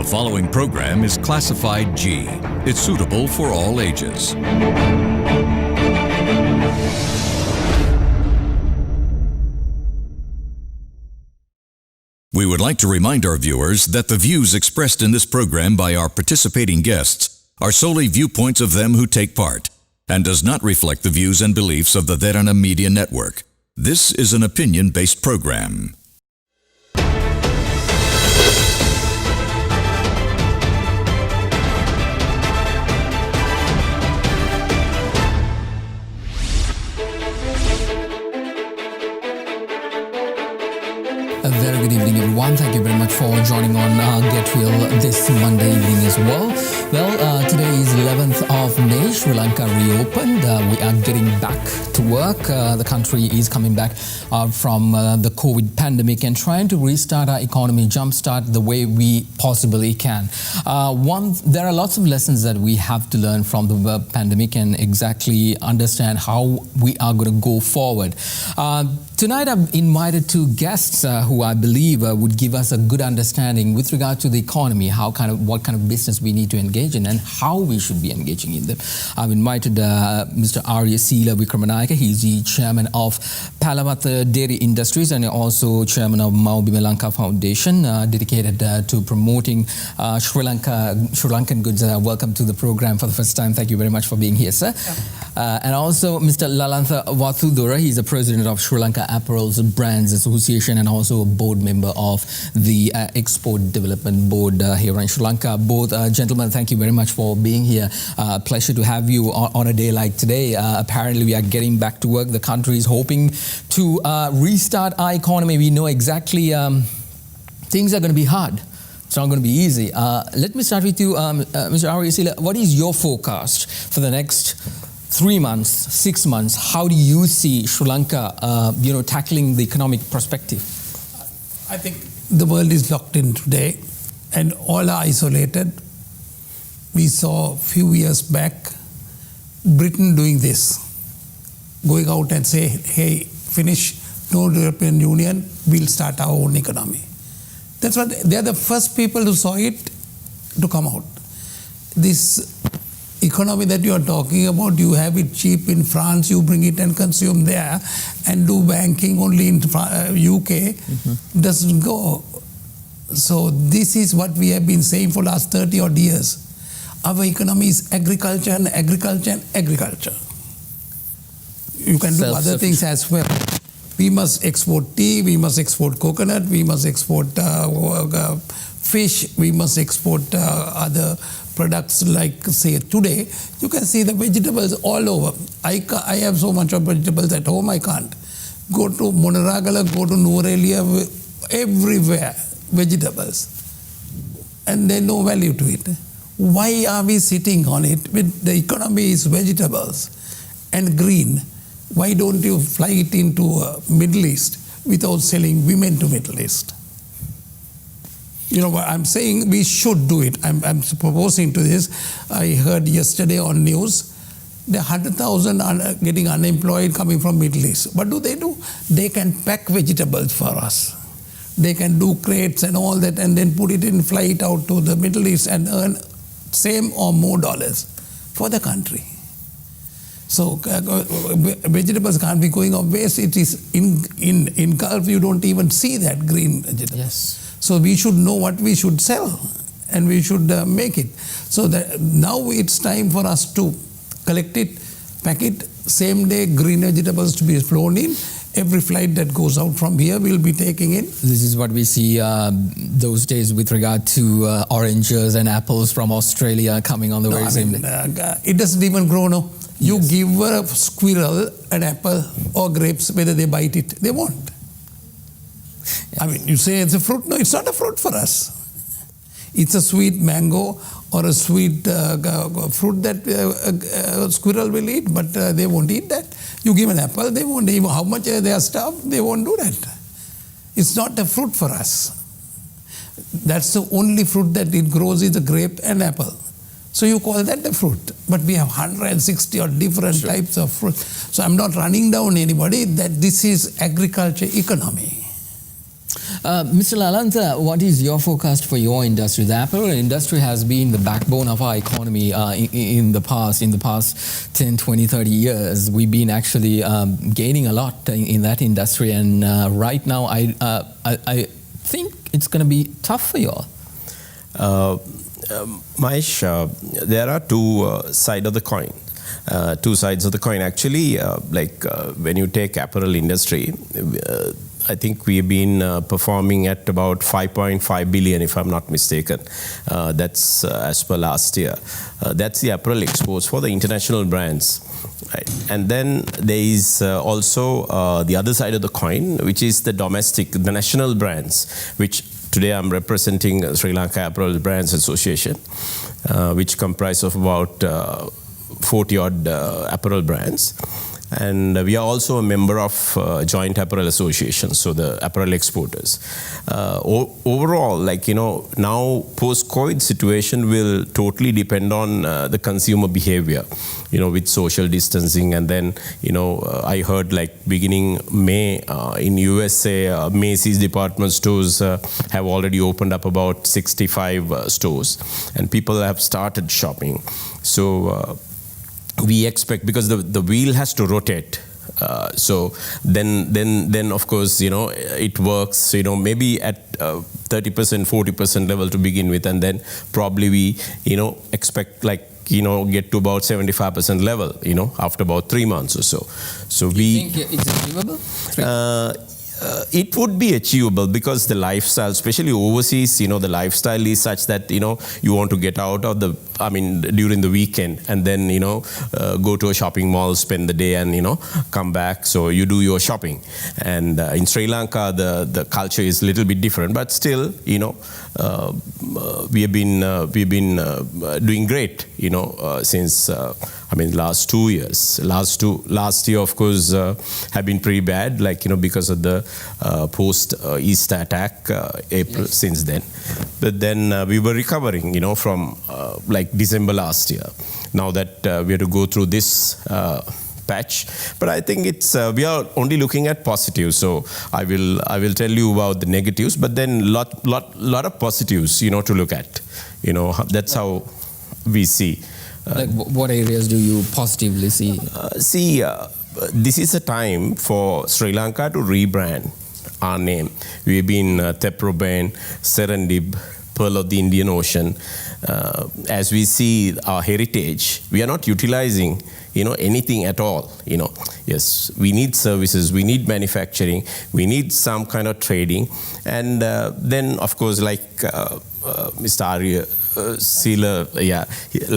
The following program is classified G. It's suitable for all ages. We would like to remind our viewers that the views expressed in this program by our participating guests are solely viewpoints of them who take part and does not reflect the views and beliefs of the Dherana Media Network. This is an opinion-based program. A very good evening, everyone. Thank you very much for joining on Get Real this Monday evening as well. Well, today is 11th of May. Sri Lanka reopened. We are getting back to work. The country is coming back from the COVID pandemic and trying to restart our economy, jumpstart the way we possibly can. There are lots of lessons that we have to learn from the pandemic and exactly understand how we are going to go forward. Tonight, I've invited two guests who I believe would give us a good understanding with regard to the economy, what kind of business we need to engage in and how we should be engaging in them. I've invited Mr. Arya Sila Vikramanayake. He's the chairman of Palamatha Dairy Industries and also chairman of Maubima Lanka Foundation, dedicated to promoting Sri Lankan goods. Welcome to the program for the first time. Thank you very much for being here, sir. And also Mr. Lalantha Wathudura. He's the president of Sri Lanka Apparels Brands Association and also a board member of the Export Development Board here in Sri Lanka. Both gentlemen, thank you very much for being here. Pleasure to have you on a day like today. Apparently, we are getting back to work. The country is hoping to restart our economy. We know exactly things are going to be hard. It's not going to be easy. Let me start with you, Mr. Arya Sila. What is your forecast for the next 3 months, 6 months? How do you see Sri Lanka, tackling the economic perspective? I think the world is locked in today and all are isolated. We saw a few years back Britain doing this, going out and say, hey, finish, no European Union, we'll start our own economy. That's what, they're the first people who saw it to come out. This economy that you are talking about, you have it cheap in France, you bring it and consume there and do banking only in UK, doesn't go. So this is what we have been saying for last 30 odd years. Our economy is agriculture and agriculture and agriculture. You can do other things as well. We must export tea, we must export coconut, we must export fish, we must export other products like, say, today, you can see the vegetables all over. I have so much of vegetables at home, I can't. Go to Monaragala, go to Nuwara, everywhere, vegetables. And there's no value to it. Why are we sitting on it? With the economy is vegetables and green. Why don't you fly it into Middle East without selling women to Middle East? You know what I'm saying? We should do it. I'm proposing to this. I heard yesterday on news, the 100,000 are getting unemployed coming from Middle East. What do? They can pack vegetables for us. They can do crates and all that and then put it in, fly it out to the Middle East and earn same or more dollars for the country. So vegetables can't be going off waste. It is in Gulf, you don't even see that green vegetable. Yes. So we should know what we should sell and we should make it. So that now it's time for us to collect it, pack it, same day green vegetables to be flown in. Every flight that goes out from here will be taking in. This is what we see those days with regard to oranges and apples from Australia coming on the very same day. It doesn't even grow, no. You give a squirrel an apple or grapes, whether they bite it, they won't. Yes. I mean, you say it's a fruit. No, it's not a fruit for us. It's a sweet mango or a sweet fruit that a squirrel will eat, but they won't eat that. You give an apple, they won't even, how much they are starved, they won't do that. It's not a fruit for us. That's the only fruit that it grows is a grape and apple. So you call that a fruit. But we have 160 or different types of fruit. So I'm not running down anybody that this is agriculture economy. Mr. Lalanta, what is your forecast for your industry? The apparel industry has been the backbone of our economy in the past 10, 20, 30 years. We've been actually gaining a lot in that industry, and right now I think it's going to be tough for you all. Mahieash, there are two sides of the coin. Two sides of the coin. Actually, when you take apparel industry, I think we've been performing at about 5.5 billion, if I'm not mistaken. That's as per last year. That's the apparel exports for the international brands. Right. And then there is also the other side of the coin, which is the domestic, the national brands, which today I'm representing Sri Lanka Apparel Brands Association, which comprise of about 40 odd apparel brands. And we are also a member of Joint Apparel Association, so the apparel exporters. Overall, now post-COVID situation will totally depend on the consumer behavior, with social distancing. And then, I heard beginning May in USA, Macy's department stores have already opened up about 65 stores, and people have started shopping. So we expect, because the wheel has to rotate, so then of course it works maybe at 30%, 40% level to begin with, and then probably we expect get to about 75% level after about 3 months or so. So you think it's achievable? It would be achievable, because the lifestyle, especially overseas, the lifestyle is such that you want to get out of during the weekend, and then go to a shopping mall, spend the day, and come back. So you do your shopping. And in Sri Lanka, the culture is a little bit different, but still we have been doing great since last 2 years. Last year, of course, have been pretty bad, because of the post Easter attack, April. Yes. Since then. But then we were recovering from December last year. Now that we have to go through this patch, but I think it's we are only looking at positives. So I will tell you about the negatives, but then lot of positives to look at. That's how we see. What areas do you positively see? This is a time for Sri Lanka to rebrand our name. We've been Teproban, Serendib, Pearl of the Indian Ocean. As we see our heritage, we are not utilizing anything at all. Yes, we need services, we need manufacturing, we need some kind of trading, and then of course, Mr. Arya Sealer,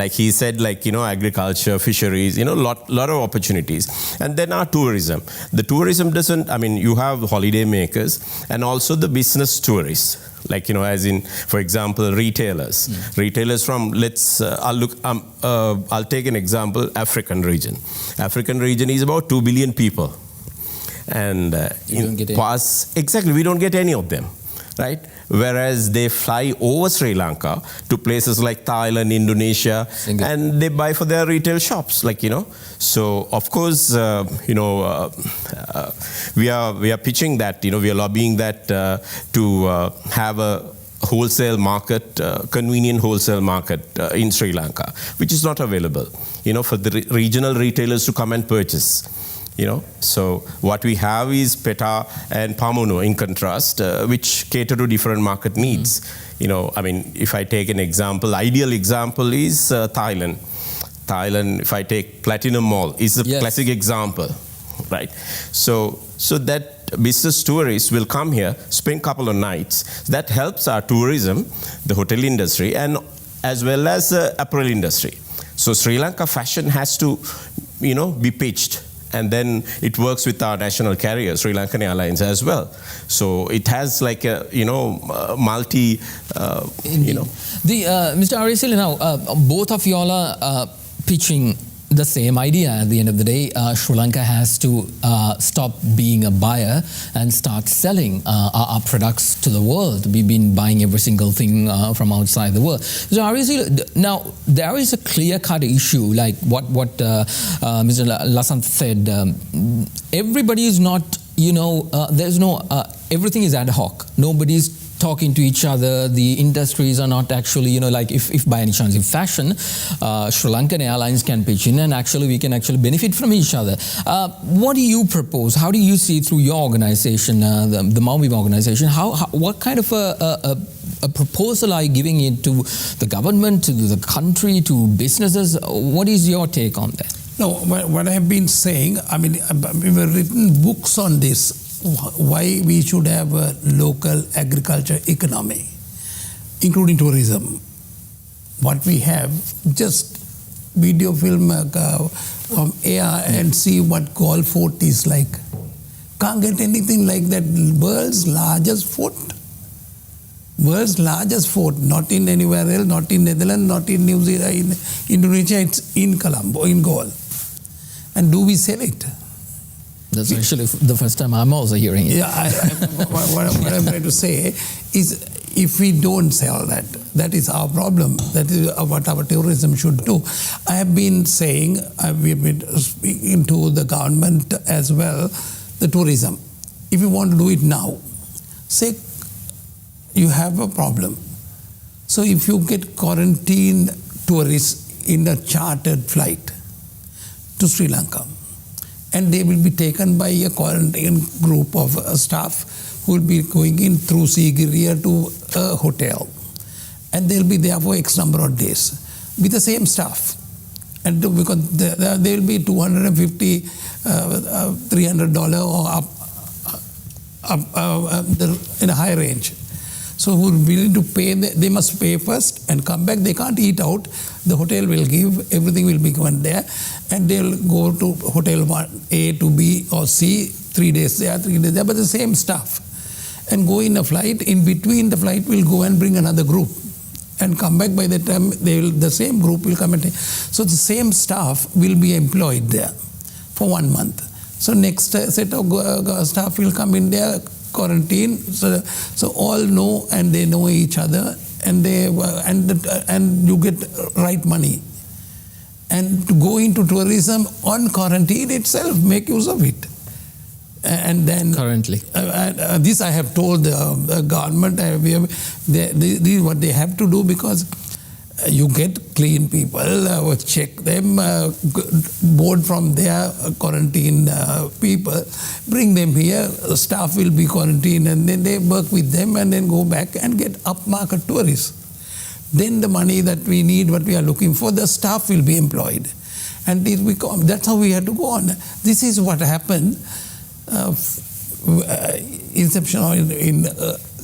he said, agriculture, fisheries, lot of opportunities. And then our tourism. The tourism doesn't, you have holiday makers and also the business tourists. As in, for example, retailers. Retailers from, I'll take an example, African region. African region is about 2 billion people. And exactly, we don't get any of them, right? Whereas they fly over Sri Lanka to places like Thailand, Indonesia, and they buy for their retail shops, So, of course, we are pitching that, we are lobbying that to have a wholesale market, convenient wholesale market in Sri Lanka, which is not available, for the regional retailers to come and purchase. So what we have is Peta and Pamuno in contrast, which cater to different market needs. If I take an example, ideal example is Thailand. Thailand, if I take Platinum Mall, is the classic example, right? So that business tourists will come here, spend a couple of nights. That helps our tourism, the hotel industry, and as well as the apparel industry. So Sri Lanka fashion has to, be pitched. And then it works with our national carrier, Sri Lankan Airlines, as well. So it has multi, Mr. Arisili, now, both of y'all are pitching the same idea. At the end of the day, Sri Lanka has to stop being a buyer and start selling our products to the world. We've been buying every single thing from outside the world. So now there is a clear-cut issue, like what Mr. Lasant said. Everybody is not there's no, everything is ad hoc. Nobody's talking to each other. The industries are not actually, like if by any chance in fashion, Sri Lankan Airlines can pitch in and actually we can actually benefit from each other. What do you propose? How do you see through your organization, the Maldives organization, what kind of a proposal are you giving it to the government, to the country, to businesses? What is your take on that? No, what I have been saying, we've written books on this, why we should have a local agriculture economy, including tourism. What we have, just video film from air and see what Golf Fort is like. Can't get anything like that. World's largest fort. World's largest fort, not in anywhere else, not in Netherlands, not in New Zealand, in Indonesia, it's in Colombo, in Galle. And do we sell it? That's actually the first time I'm also hearing it. Yeah, what I'm trying to say is if we don't sell that, that is our problem. That is what our tourism should do. I have been saying, we've been speaking to the government as well, the tourism. If you want to do it now, say you have a problem. So if you get quarantine tourists in a chartered flight to Sri Lanka, and they will be taken by a quarantine group of staff who will be going in through Sigiriya to a hotel. And they'll be there for X number of days with the same staff. And because there will be $250, $300 or up in a high range. So who are willing to pay, they must pay first and come back. They can't eat out. The hotel will give, everything will be given there. And they'll go to hotel 1, A to B or C, 3 days there, 3 days there, but the same staff. And go in a flight, in between the flight will go and bring another group. And come back. By the time the same group will come and take. So the same staff will be employed there for 1 month. So next set of staff will come in there, quarantine, so all know and they know each other, and you get right money. And to go into tourism on quarantine itself, make use of it. And then currently, this I have told the government. This is what they have to do, because you get clean people, check them, board from their quarantine people, bring them here, staff will be quarantined, and then they work with them and then go back and get upmarket tourists. Then the money that we need, what we are looking for, the staff will be employed. And that's how we have to go on. This is what happened, inception in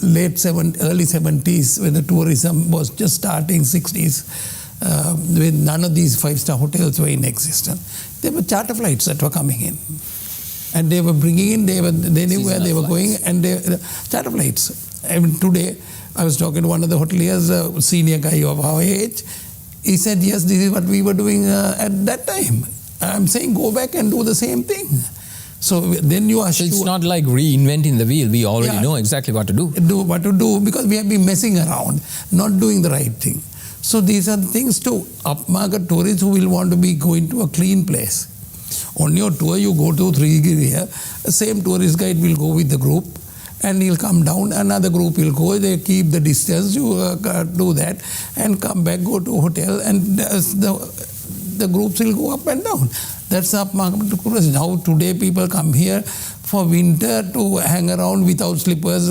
early 70s, when the tourism was just starting, 60s, when none of these 5-star hotels were in existence. There were charter flights that were coming in. And they were bringing in, they knew where they were going, and charter flights. And today, I was talking to one of the hoteliers, a senior guy of our age. He said, yes, this is what we were doing at that time. I'm saying go back and do the same thing. So then you are so it's not like reinventing the wheel. We already know exactly what to do. What to do, because we have been messing around, not doing the right thing. So these are the things to upmarket tourists who will want to be going to a clean place. On your tour, you go to Trigiriya, the same tourist guide will go with the group, and he'll come down, another group will go, they keep the distance, you do that, and come back, go to a hotel, and the groups will go up and down. That's upmarket tourism. Now today people come here for winter to hang around without slippers,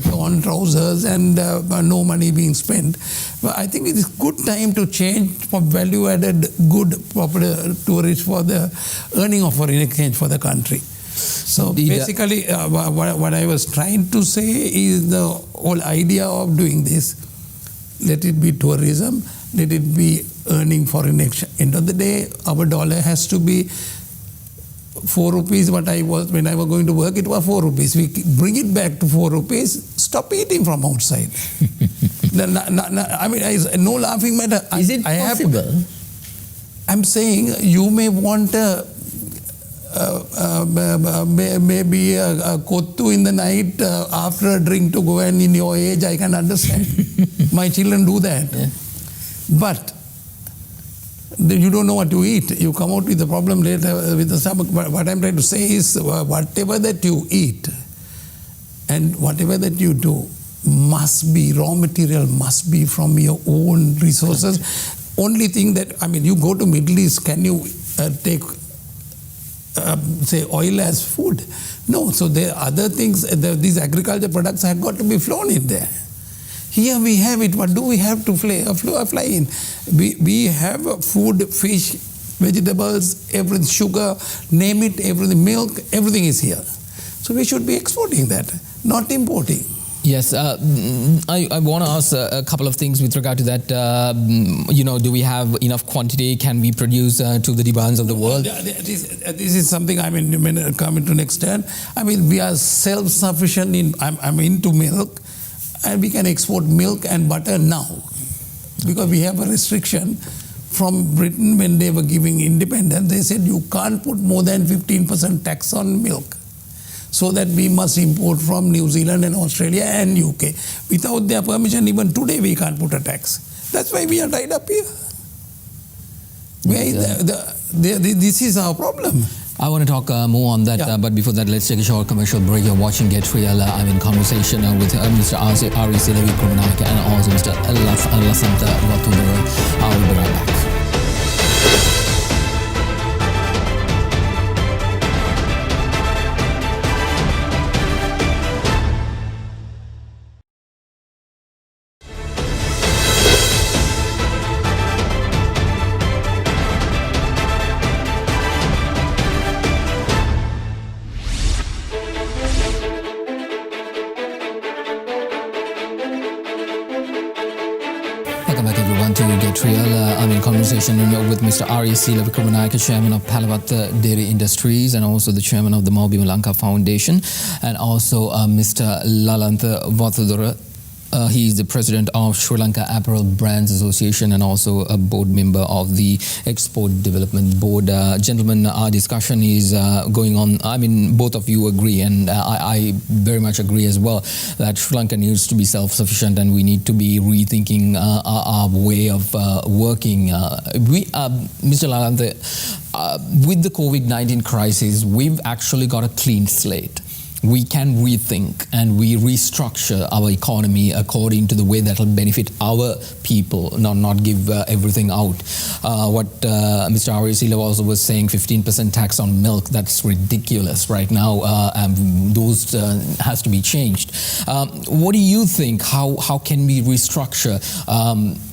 torn trousers, and no money being spent. But I think it is good time to change for value-added, good, proper tourists for the earning of foreign exchange for the country. So basically, what I was trying to say is the whole idea of doing this. Let it be tourism, let it be earning foreign exchange. End of the day, our dollar has to be 4 rupees. When I was going to work, it was 4 rupees. We bring it back to 4 rupees. Stop eating from outside. No laughing matter. Is it possible? I'm saying you may want maybe a kottu in the night after a drink to go, and in your age I can understand. My children do that. Yeah. But You don't know what to eat. You come out with the problem later with the stomach. But what I'm trying to say is whatever that you eat and whatever that you do must be, raw material must be from your own resources. Only thing that, you go to Middle East, can you take, say, oil as food? No, so there are other things, these agriculture products have got to be flown in there. Here we have it, what do we have to fly in? We have food, fish, vegetables, everything, sugar, name it, everything, milk, everything is here. So we should be exporting that, not importing. Yes, I want to ask a couple of things with regard to that. Do we have enough quantity? Can we produce to the demands of the world? This is something coming to next turn. We are self-sufficient I'm into milk, and we can export milk and butter now because we have a restriction from Britain when they were giving independence. They said you can't put more than 15% tax on milk. So that we must import from New Zealand and Australia and UK. Without their permission, even today we can't put a tax. That's why we are tied up here. This is our problem. I want to talk more on that, but before that, let's take a short commercial break. You're watching Get Real. I'm in conversation with Mr. Ari Silavikramanika and also Mr. Lasantha Vatudura. I will be right back. Welcome back everyone to Get Real. I'm in conversation with Mr. Ari Silavikramanika, Chairman of Palavat Dairy Industries and also the Chairman of the Malbima Lanka Foundation, and also Mr. Lalantha Vathudura. He is the President of Sri Lanka Apparel Brands Association and also a board member of the Export Development Board. Gentlemen, our discussion is going on. Both of you agree, and I very much agree as well, that Sri Lanka needs to be self-sufficient and we need to be rethinking our way of working. Mr. Lalantha, with the COVID-19 crisis, we've actually got a clean slate. We can rethink and we restructure our economy according to the way that will benefit our people, not give everything out. What Mr. Ari Sila also was saying, 15% tax on milk, that's ridiculous right now. Those has to be changed. What do you think? How can we restructure?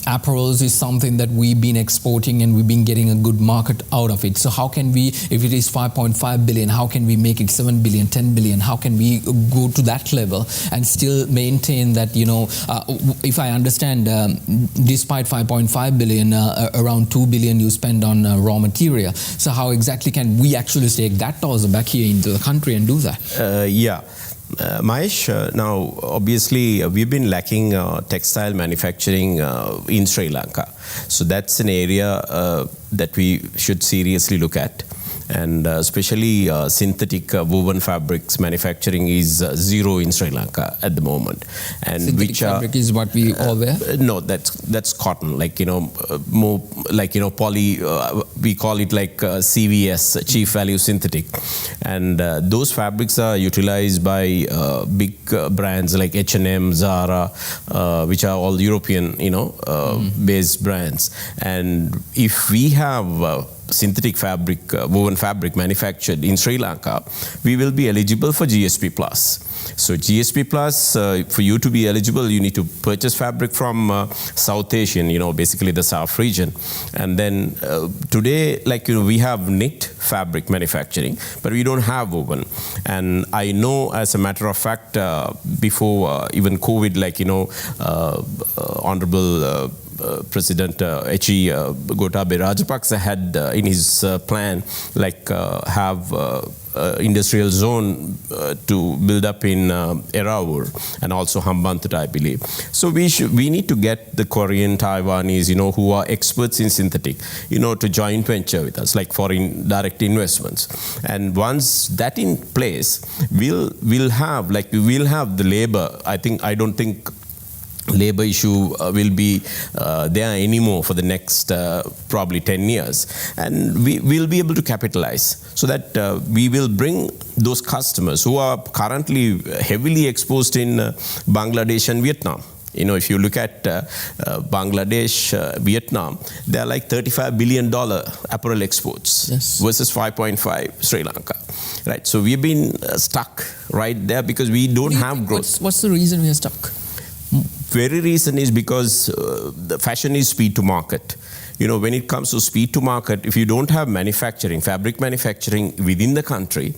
Apparels is something that we've been exporting and we've been getting a good market out of it. So how can we, if it is 5.5 billion, how can we make it 7 billion, 10 billion? How can we go to that level and still maintain that, if I understand, despite 5.5 billion, around 2 billion you spend on raw material. So how exactly can we actually take that dollars back here into the country and do that? Mahieash, now obviously we've been lacking textile manufacturing in Sri Lanka. So that's an area that we should seriously look at. And especially synthetic woven fabrics manufacturing is zero in Sri Lanka at the moment. And synthetic fabric is what we all wear? No, that's cotton, more poly, we call it like CVS, Chief Value Synthetic. And those fabrics are utilized by big brands like H&M, Zara, which are all European, based brands. And if we have synthetic fabric, woven fabric manufactured in Sri Lanka, we will be eligible for GSP+. So GSP+, for you to be eligible, you need to purchase fabric from South Asian, basically the South region. And then today, we have knit fabric manufacturing, but we don't have woven. And I know, as a matter of fact, before even COVID, Honorable President H.E. Gotabaya Rajapaksa had in his plan have industrial zone to build up in Erawur and also Hambantota, I believe. So we need to get the Korean, Taiwanese, who are experts in synthetic, to joint venture with us, like foreign direct investments. And once that in place, we'll have the labor. I don't think labor issue will be there anymore for the next probably 10 years. And we will be able to capitalize so that we will bring those customers who are currently heavily exposed in Bangladesh and Vietnam. You know, if you look at Bangladesh, Vietnam, they're like $35 billion apparel exports versus 5.5 Sri Lanka. Right, so we've been stuck right there because we don't have growth. What's the reason we are stuck? Very reason is because the fashion is speed to market. You know, when it comes to speed to market, if you don't have manufacturing, fabric manufacturing within the country,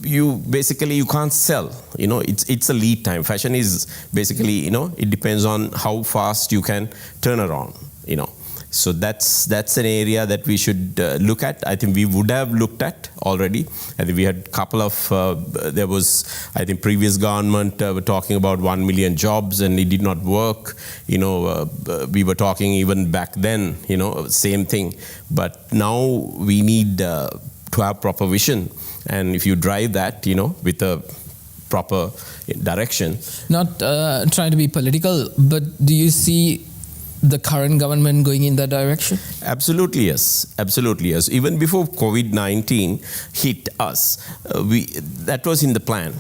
you can't sell. You know, it's a lead time. Fashion is basically, you know, it depends on how fast you can turn around, you know. So that's an area that we should look at. I think we would have looked at already. I think we had a couple of, there was, I think previous government were talking about 1 million jobs and it did not work. You know, we were talking even back then, you know, same thing. But now we need to have proper vision. And if you drive that, you know, with a proper direction. Not trying to be political, but do you see the current government going in that direction? Absolutely yes. Absolutely yes. Even before COVID-19 hit us, that was in the plan.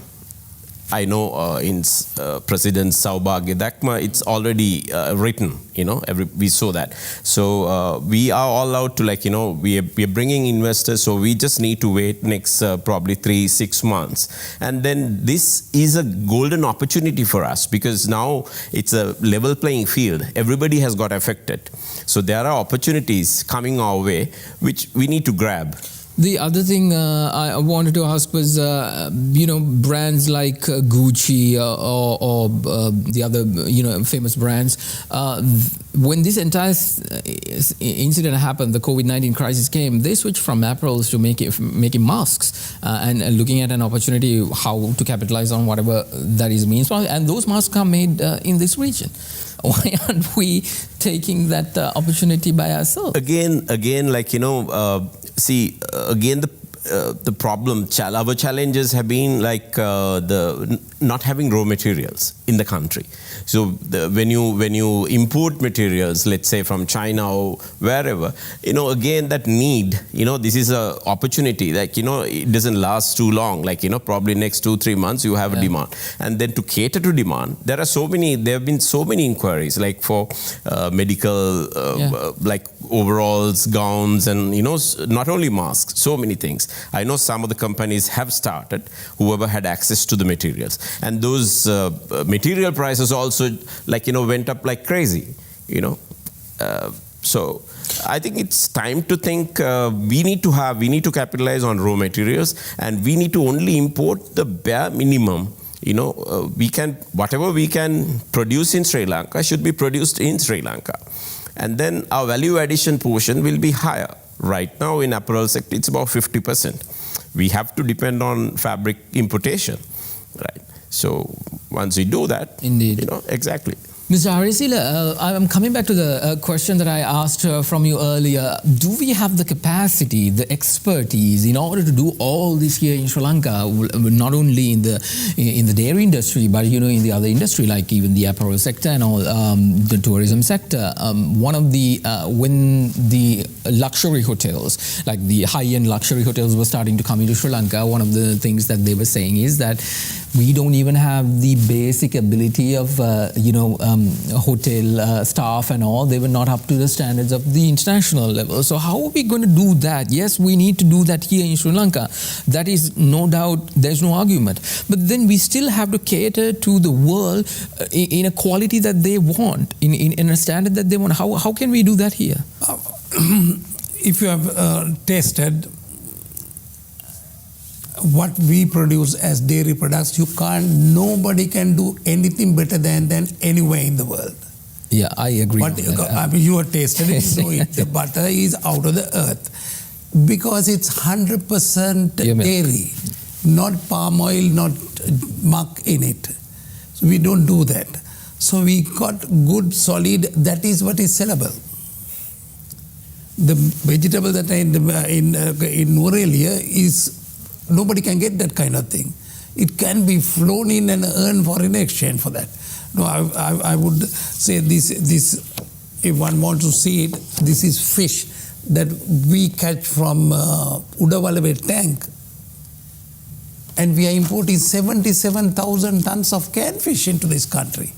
I know in President Saubhagya Dakma, it's already written, you know, we saw that. So we are all out to, like, you know, we are bringing investors, so we just need to wait next probably 3-6 months. And then this is a golden opportunity for us because now it's a level playing field. Everybody has got affected. So there are opportunities coming our way, which we need to grab. The other thing I wanted to ask was, you know, brands like Gucci or the other, you know, famous brands. When this entire incident happened, the COVID-19 crisis came, they switched from apparels to making masks and looking at an opportunity how to capitalize on whatever that is means. And those masks are made in this region. Why aren't we taking that opportunity by ourselves? Again, like, you know, again, the problem, our challenges have been like the not having raw materials in the country. So when you import materials, let's say from China or wherever, you know, again that need, you know, this is a opportunity. Like, you know, it doesn't last too long. Like, you know, probably next 2-3 months you have a demand, and then to cater to demand, there have been so many inquiries, like for medical, like overalls, gowns, and, you know, not only masks, so many things. I know some of the companies have started, whoever had access to the materials. And those material prices also, like, you know, went up like crazy, you know. So I think it's time to think we need to capitalize on raw materials, and we need to only import the bare minimum. You know, whatever we can produce in Sri Lanka should be produced in Sri Lanka. And then our value addition portion will be higher. Right now in apparel sector, it's about 50%. We have to depend on fabric importation, right? So once we do that, indeed, you know, exactly. Mr. Harisila, I'm coming back to the question that I asked from you earlier. Do we have the capacity, the expertise in order to do all this here in Sri Lanka, not only in the dairy industry, but, you know, in the other industry, like even the apparel sector and all, the tourism sector? One of the, when the luxury hotels, like the high-end luxury hotels were starting to come into Sri Lanka, one of the things that they were saying is that we don't even have the basic ability of, you know, hotel staff and all. They were not up to the standards of the international level. So how are we going to do that? Yes, we need to do that here in Sri Lanka. That is no doubt, there's no argument. But then we still have to cater to the world in a quality that they want, in a standard that they want. How can we do that here? If you have tasted what we produce as dairy products, nobody can do anything better than anywhere in the world. Yeah, I agree. But I mean, you have tasted it, you know it. The butter is out of the earth because it's 100% dairy, not palm oil, not muck in it. So we don't do that. So we got good, solid, that is what is sellable. The vegetable that are in Norelia is, nobody can get that kind of thing. It can be flown in and earn foreign exchange for that. No, I would say this, if one wants to see it, this is fish that we catch from Udawalawe tank. And we are importing 77,000 tons of canned fish into this country.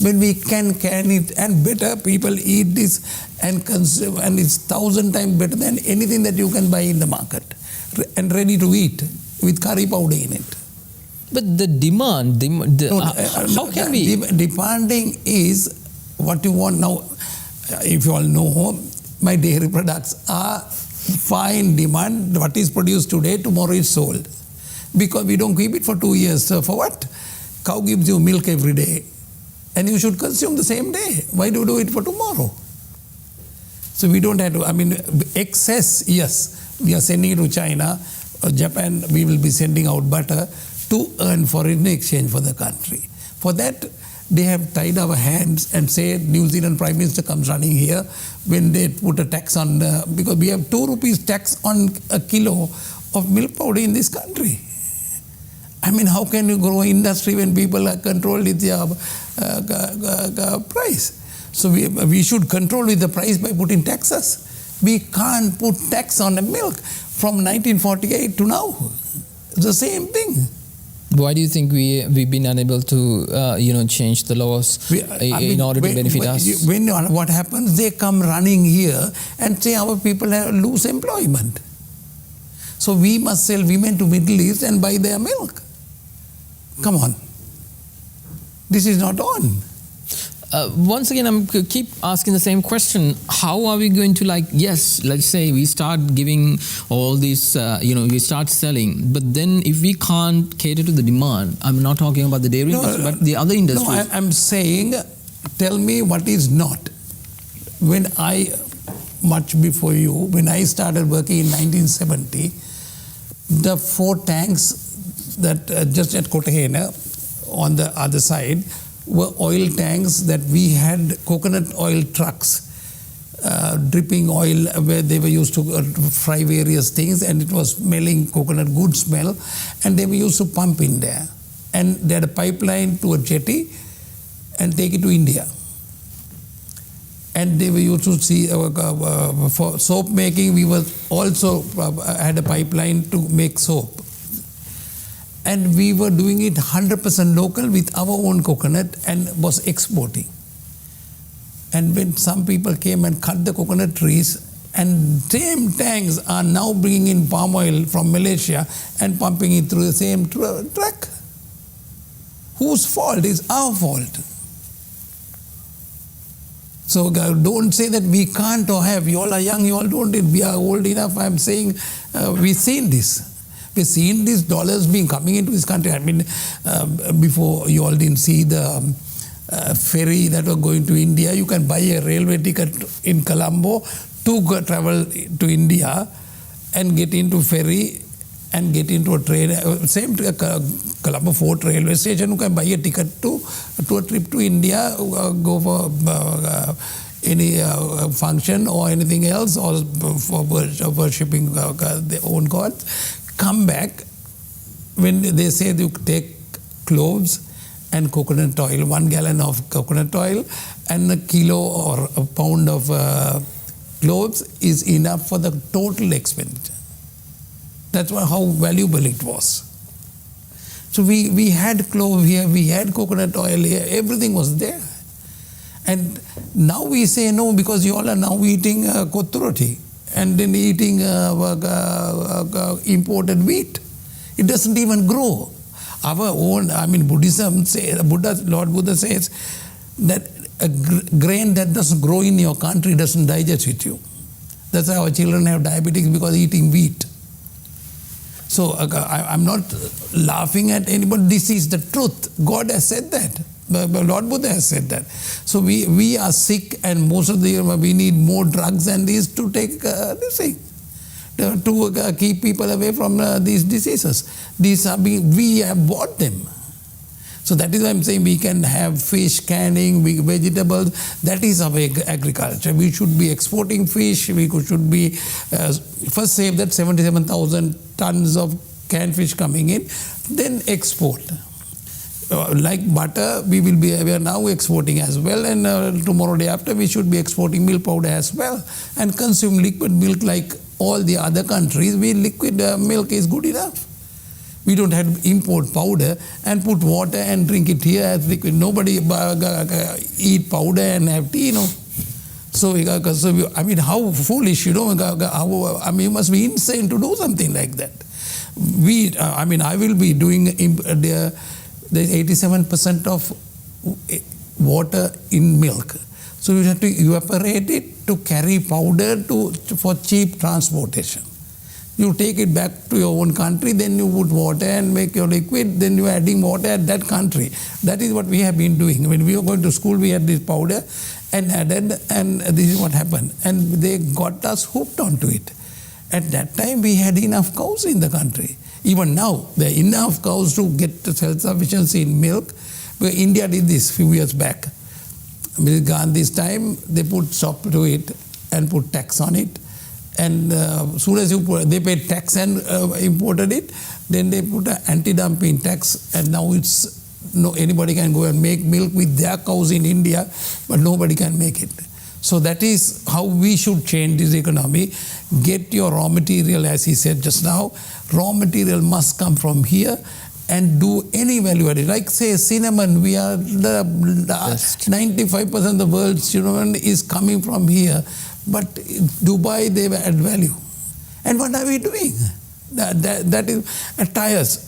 When we can it, and better, people eat this and consume, and it's 1,000 times better than anything that you can buy in the market, and ready to eat with curry powder in it. But the demand, how can we? Demanding is what you want now. If you all know, my dairy products are fine demand. What is produced today, tomorrow is sold. Because we don't keep it for 2 years. So for what? Cow gives you milk every day. And you should consume the same day. Why do you do it for tomorrow? So we don't have to, excess, yes. We are sending it to China, Japan, we will be sending out butter to earn foreign exchange for the country. For that, they have tied our hands and said New Zealand Prime Minister comes running here when they put a tax on, because we have 2 rupees tax on a kilo of milk powder in this country. How can you grow industry when people are controlled with their price? So we should control with the price by putting taxes. We can't put tax on the milk from 1948 to now. It's the same thing. Why do you think we've been unable to change the laws in order to benefit us? What happens, they come running here and say our people lose employment. So we must sell women to Middle East and buy their milk. Come on. This is not on. Once again, I'm keep asking the same question. How are we going to let's say we start giving all this, we start selling, but then if we can't cater to the demand, I'm not talking about the dairy industry, but the other industries. No, I'm saying, tell me what is not. Much before you, when I started working in 1970, the 4 tanks that just at Kotahena on the other side were oil tanks that we had coconut oil trucks, dripping oil where they were used to fry various things, and it was smelling coconut, good smell, and they were used to pump in there. And they had a pipeline to a jetty and take it to India. And they were used to see, for soap making, we were also had a pipeline to make soap. And we were doing it 100% local with our own coconut and was exporting. And when some people came and cut the coconut trees, and same tanks are now bringing in palm oil from Malaysia and pumping it through the same truck. Whose fault? It's our fault. So don't say that we can't or have. You all are young, you all don't. We are old enough. I'm saying we've seen this. We've seen these dollars being coming into this country. Before you all didn't see the ferry that was going to India. You can buy a railway ticket in Colombo to travel to India and get into ferry and get into a train. Same Colombo Fort railway station, you can buy a ticket to a trip to India, go for any function or anything else, or for worshipping their own gods. Come back. When they say you take cloves and coconut oil, 1 gallon of coconut oil and a kilo or a pound of cloves is enough for the total expenditure. That's how valuable it was. So we had clove here, we had coconut oil here, everything was there. And now we say no, because you all are now eating kotturoti and then eating imported wheat. It doesn't even grow. Our own, Buddhism says, Lord Buddha says that a grain that doesn't grow in your country doesn't digest with you. That's why our children have diabetes, because eating wheat. So I'm not laughing at anybody. This is the truth. God has said that. Lord Buddha has said that. So we are sick, and most of the year we need more drugs and these to take this thing, to keep people away from these diseases. We have bought them. So that is why I'm saying we can have fish, canning, vegetables. That is our agriculture. We should be exporting fish. We should be first save that 77,000 tons of canned fish coming in, then export. like butter, we are now exporting as well, and tomorrow day after we should be exporting milk powder as well, and consume liquid milk like all the other countries. Liquid milk is good enough. We don't have to import powder and put water and drink it here as liquid. Nobody eat powder and have tea, So, I mean, how foolish, you must be insane to do something like that. I will be doing the 87% of water in milk. So you have to evaporate it to carry powder for cheap transportation. You take it back to your own country, then you put water and make your liquid, then you are adding water at that country. That is what we have been doing. When we were going to school, we had this powder and added, and this is what happened. And they got us hooked onto it. At that time, we had enough cows in the country. Even now, there are enough cows to get self-sufficiency in milk. But India did this a few years back. With Gandhi's time, they put stop to it and put tax on it. And as soon as they paid tax and imported it, then they put an anti-dumping tax, and now anybody can go and make milk with their cows in India, but nobody can make it. So that is how we should change this economy. Get your raw material, as he said just now. Raw material must come from here and do any value added. Like say cinnamon, we are the 95% of the world's cinnamon is coming from here. But Dubai, they add value. And what are we doing? That is tires.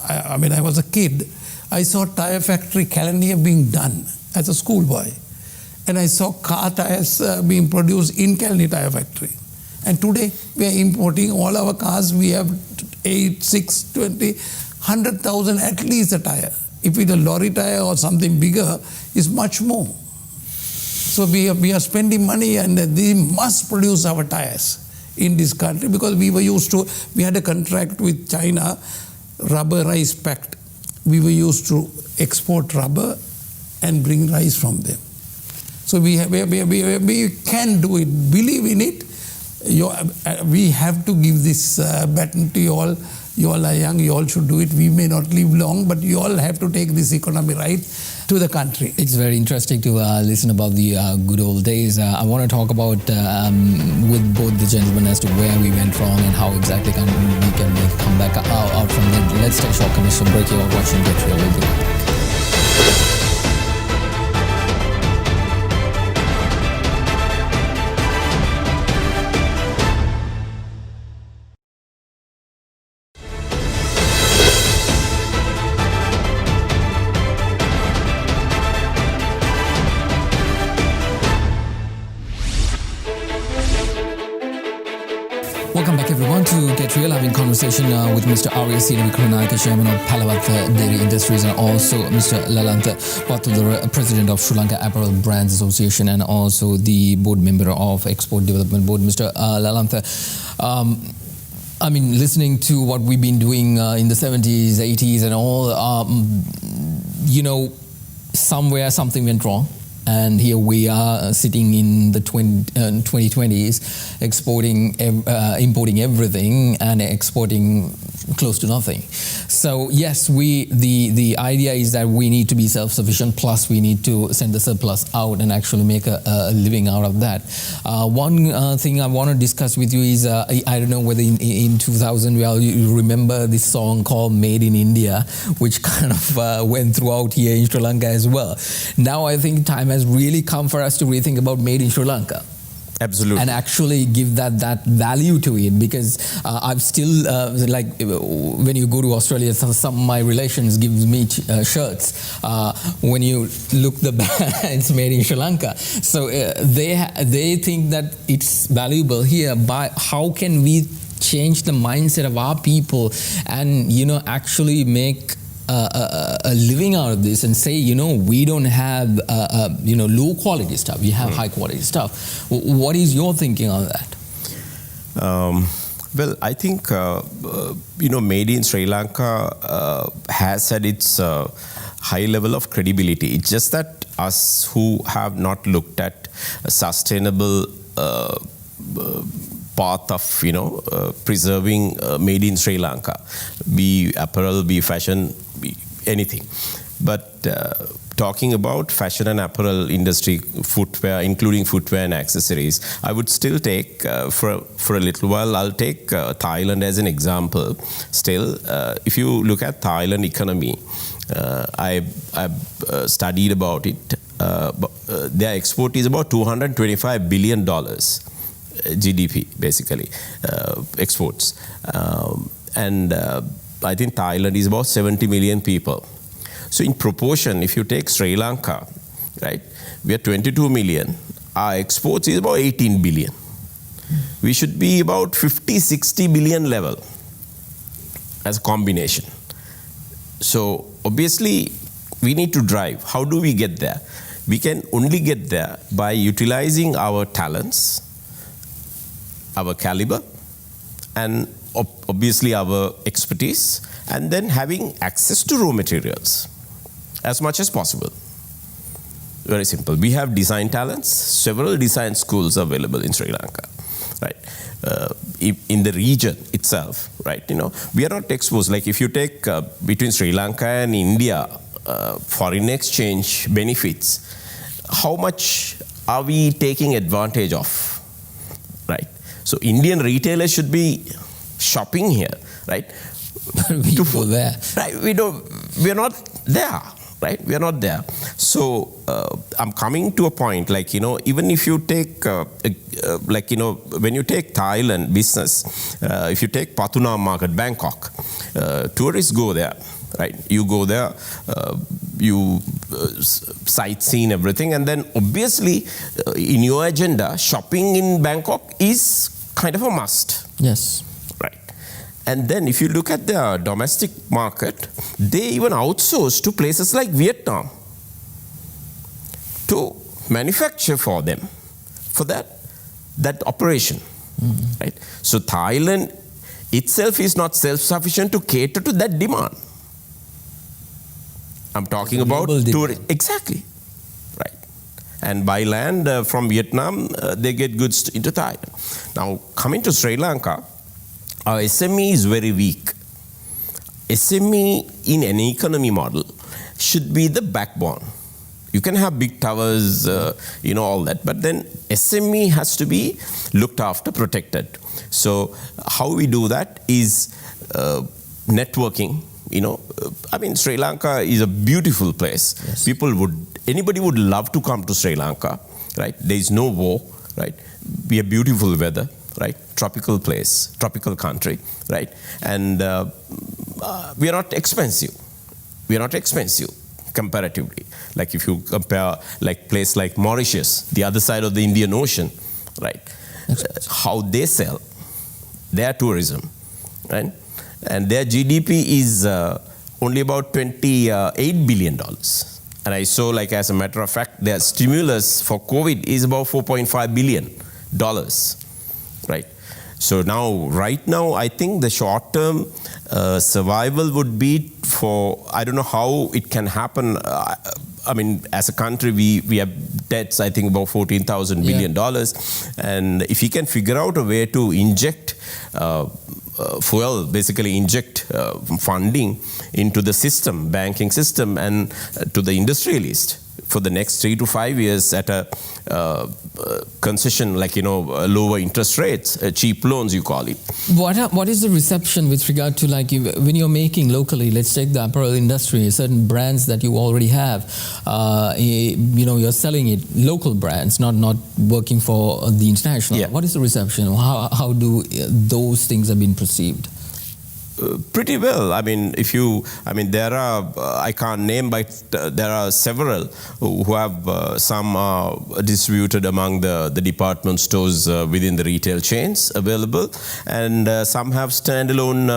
I was a kid. I saw tire factory Calania being done as a schoolboy. And I saw car tires being produced in Kalani Tire Factory. And today we are importing all our cars. We have 8, 6, 20, 100,000 at least a tire. If it's a lorry tire or something bigger, it's much more. So we are spending money, and they must produce our tires in this country, because we had a contract with China, rubber rice pact. We were used to export rubber and bring rice from them. So we can do it. Believe in it. We have to give this baton to you all. You all are young. You all should do it. We may not live long, but you all have to take this economy right to the country. It's very interesting to listen about the good old days. I want to talk about with both the gentlemen as to where we went wrong and how exactly we can come back out from it. Let's take a short commercial break. You're watching Get Real. We'll be back. Welcome back everyone to Get Real. Having conversation with Mr. Arya Sirivikaranayake, Chairman of Palavat Dairy Industries, and also Mr. Lalantha Pathudara, President of Sri Lanka Apparel Brands Association, and also the board member of Export Development Board. Mr. Lalantha, listening to what we've been doing in the 70s, 80s and all, somewhere something went wrong. And here we are sitting in the 2020s, importing everything and exporting close to nothing. So yes, the idea is that we need to be self-sufficient, plus we need to send the surplus out and actually make a living out of that. One thing I want to discuss with you is, I don't know whether in 2000, you remember this song called Made in India, which kind of went throughout here in Sri Lanka as well. Now I think time has really come for us to rethink about Made in Sri Lanka. Absolutely. And actually give that value to it, because I've still, when you go to Australia, some of my relations give me shirts. When you look the back, it's made in Sri Lanka. So they think that it's valuable here. But how can we change the mindset of our people and, actually make a living out of this and say, we don't have, low quality stuff. We have high quality stuff. What is your thinking on that? Well, I think, Made in Sri Lanka has had its high level of credibility. It's just that us who have not looked at a sustainable path of, preserving Made in Sri Lanka, be apparel, be fashion, be anything. But talking about fashion and apparel industry, footwear, including footwear and accessories, I would still take, for a little while, I'll take Thailand as an example. Still, if you look at Thailand economy, I've studied about it. Their export is about $225 billion GDP, basically, exports. And I think Thailand is about 70 million people. So in proportion, if you take Sri Lanka, right, we are 22 million. Our exports is about 18 billion. We should be about 50, 60 billion level as a combination. So obviously, we need to drive. How do we get there? We can only get there by utilizing our talents, our caliber, and obviously our expertise, and then having access to raw materials as much as possible. Very simple. We have design talents. Several design schools available in Sri Lanka, right? In the region itself, right? You know, we are not exposed. Like if you take between Sri Lanka and India, foreign exchange benefits, how much are we taking advantage of, right? So Indian retailers should be shopping here, right? People there. Right, we are not there, right? We are not there. So I'm coming to a point, like, you know, even if you take, like, you know, when you take Thailand business, if you take Pathunam market, Bangkok, tourists go there, right? You go there, you sightseeing everything, and then obviously in your agenda, shopping in Bangkok is kind of a must. Yes. And then if you look at the domestic market, they even outsource to places like Vietnam to manufacture for them, for that operation, right? So Thailand itself is not self-sufficient to cater to that demand. I'm talking about tourism. Exactly, right? And by land from Vietnam, they get goods into Thailand. Now, coming to Sri Lanka, our SME is very weak. SME in an economy model should be the backbone. You can have big towers, you know, all that, but then SME has to be looked after, protected. So how we do that is networking. You know, I mean, Sri Lanka is a beautiful place. Yes. Anybody would love to come to Sri Lanka, right? There is no war, right? We have beautiful weather, right? Tropical place, tropical country, right? And we are not expensive. We are not expensive comparatively. Like if you compare like place like Mauritius, the other side of the Indian Ocean, right? How they sell their tourism, right? And their GDP is only about $28 billion. And I saw, like, as a matter of fact, their stimulus for COVID is about $4.5 billion, right? So now, right now, I think the short-term survival would be for, I don't know how it can happen. I mean, as a country, we have debts, I think, about $14,000 billion. And if you can figure out a way to inject fuel, basically inject funding into the system, banking system, and to the industrialist for the next 3 to 5 years at a concession, like, you know, lower interest rates, cheap loans, you call it. What is the reception with regard to, like, when you're making locally, let's take the apparel industry, certain brands that you already have, you know, you're selling it, local brands, not working for the international. Yeah. What is the reception? How do those things have been perceived? Pretty well. I mean, there are, I can't name, but there are several who have some distributed among the department stores within the retail chains available, and some have standalone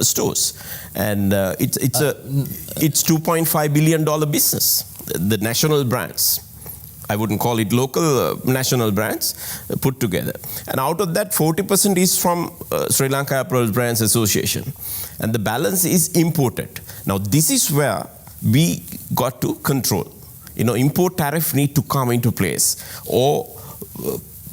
stores. And it's $2.5 billion business, the national brands. I wouldn't call it local, national brands put together. And out of that, 40% is from Sri Lanka Apparel Brands Association. And the balance is imported. Now, this is where we got to control. You know, import tariff need to come into place, or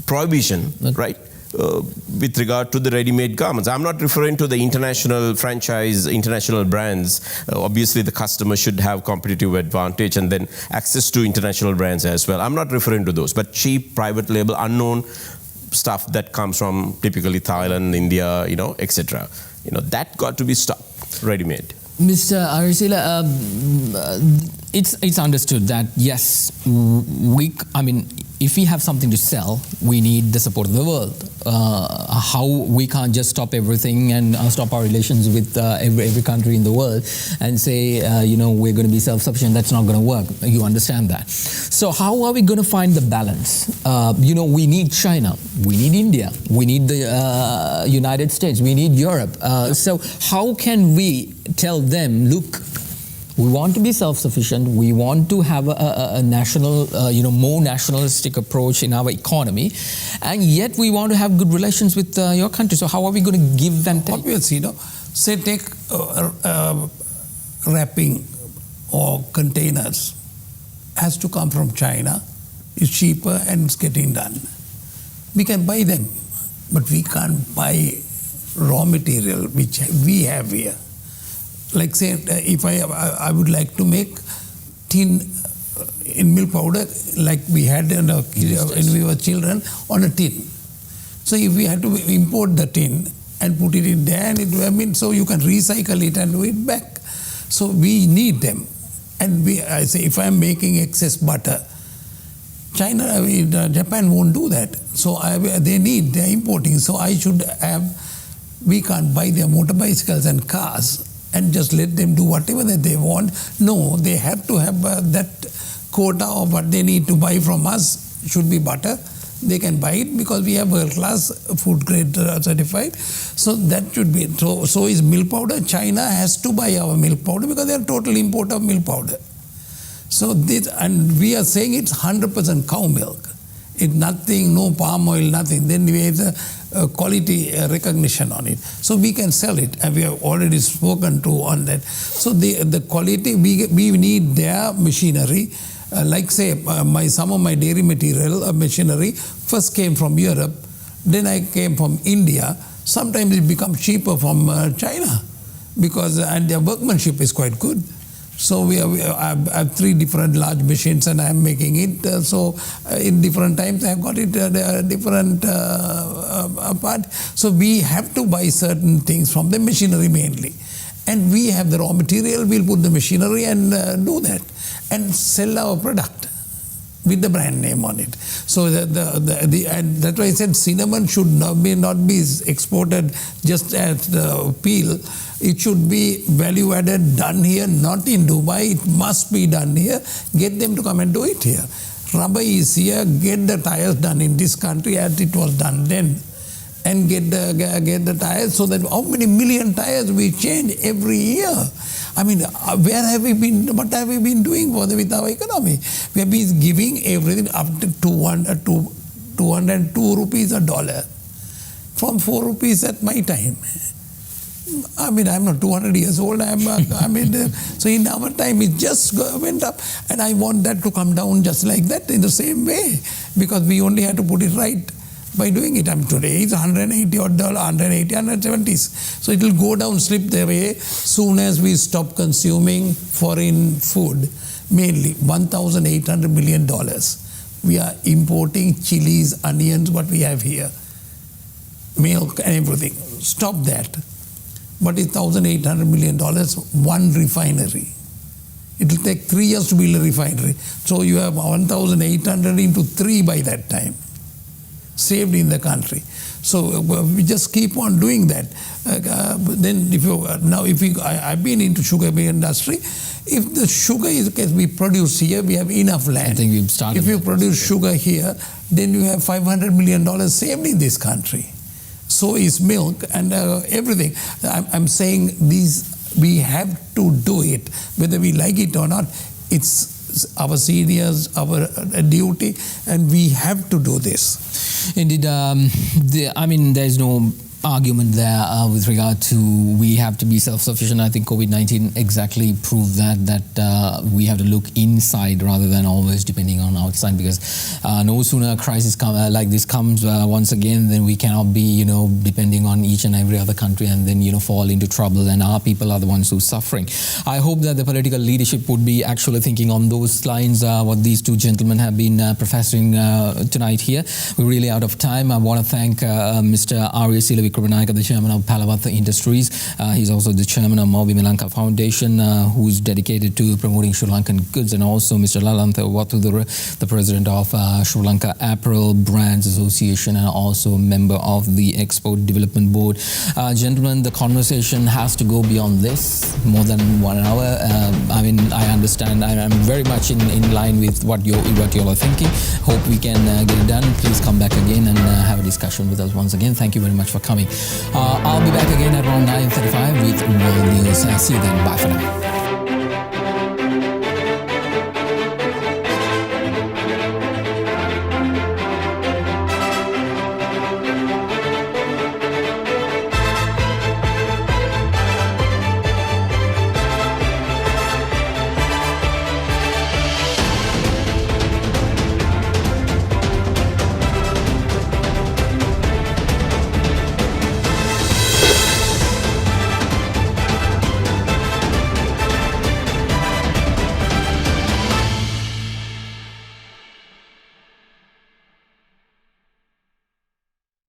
prohibition, right? with regard to the ready-made garments. I'm not referring to the international franchise, international brands. Obviously, the customer should have competitive advantage and then access to international brands as well. I'm not referring to those, but cheap, private label, unknown stuff that comes from typically Thailand, India, etc. That got to be stopped, ready-made. Mr. Arisila, it's understood that yes, if we have something to sell, we need the support of the world. How we can't just stop everything and stop our relations with every country in the world and say, we're going to be self-sufficient. That's not going to work. You understand that. So how are we going to find the balance? We need China, we need India, we need the United States, we need Europe. So how can we tell them, look, we want to be self-sufficient. We want to have a national, more nationalistic approach in our economy, and yet we want to have good relations with your country. So how are we going to give and take? Obviously, say take wrapping or containers has to come from China. It's cheaper and it's getting done. We can buy them, but we can't buy raw material which we have here. Like say, if I would like to make tin in milk powder, like we had when we were children, on a tin. So if we had to import the tin and put it in there, and so you can recycle it and do it back. So we need them. And I say, if I'm making excess butter, Japan won't do that. So they're importing. So we can't buy their motorbicycles and cars and just let them do whatever that they want. No, they have to have that quota of what they need to buy from us. Should be butter. They can buy it because we have world-class food grade certified. So that should be. So is milk powder. China has to buy our milk powder because they are total import of milk powder. So and we are saying it's 100% cow milk. It's nothing, no palm oil, nothing. Then we have the quality recognition on it. So we can sell it, and we have already spoken to on that. So the quality, we need their machinery. Like say, some of my dairy material machinery first came from Europe, then I came from India. Sometimes it becomes cheaper from China and their workmanship is quite good. So I have 3 different large machines and I am making it. So in different times I have got it different part. So we have to buy certain things from the machinery mainly. And we have the raw material, we'll put the machinery and do that. And sell our product with the brand name on it. So and that's why I said cinnamon should not be exported just as the peel. It should be value added, done here, not in Dubai. It must be done here. Get them to come and do it here. Rubber is here. Get the tires done in this country as it was done then, and get the tires. So that how many million tires we change every year? Where have we been? What have we been doing with our economy? We have been giving everything up to 202 rupees a dollar, from 4 rupees at my time. I'm not 200 years old. So in our time it just went up, and I want that to come down just like that in the same way, because we only had to put it right by doing it. Today it's $180 odd, 180, 170s. So it will go down, slip the way soon as we stop consuming foreign food, mainly $1,800 million. We are importing chilies, onions, what we have here, milk and everything. Stop that. But it's $1,800 million, one refinery. It will take 3 years to build a refinery. So you have 1,800 into 3 by that time, saved in the country. So we just keep on doing that. Then I've been into sugar industry. If the sugar can be produced here, we have enough land. I think we've started. If you produce sugar here, then you have $500 million saved in this country. So is milk and everything. I'm saying we have to do it, whether we like it or not. It's our seniors, our duty, and we have to do this. Indeed, there's no argument there with regard to we have to be self-sufficient. I think COVID-19 exactly proved that we have to look inside rather than always depending on outside, because no sooner a crisis like this comes once again, then we cannot be depending on each and every other country and then fall into trouble, and our people are the ones who are suffering. I hope that the political leadership would be actually thinking on those lines, what these two gentlemen have been professing tonight here. We're really out of time. I want to thank Mr. Arya Sila Vikramanayake, the chairman of Palavatha Industries. He's also the chairman of Women Lanka Foundation, who's dedicated to promoting Sri Lankan goods, and also Mr. Lalantha Wattu, the president of Sri Lanka Apparel Brands Association, and also a member of the Export Development Board. Gentlemen, the conversation has to go beyond this, more than 1 hour. I understand. I'm very much in line with what you all are thinking. Hope we can get it done. Please come back again and have a discussion with us once again. Thank you very much for coming. I'll be back again at around 9:35 with World News. See you then. Bye for now.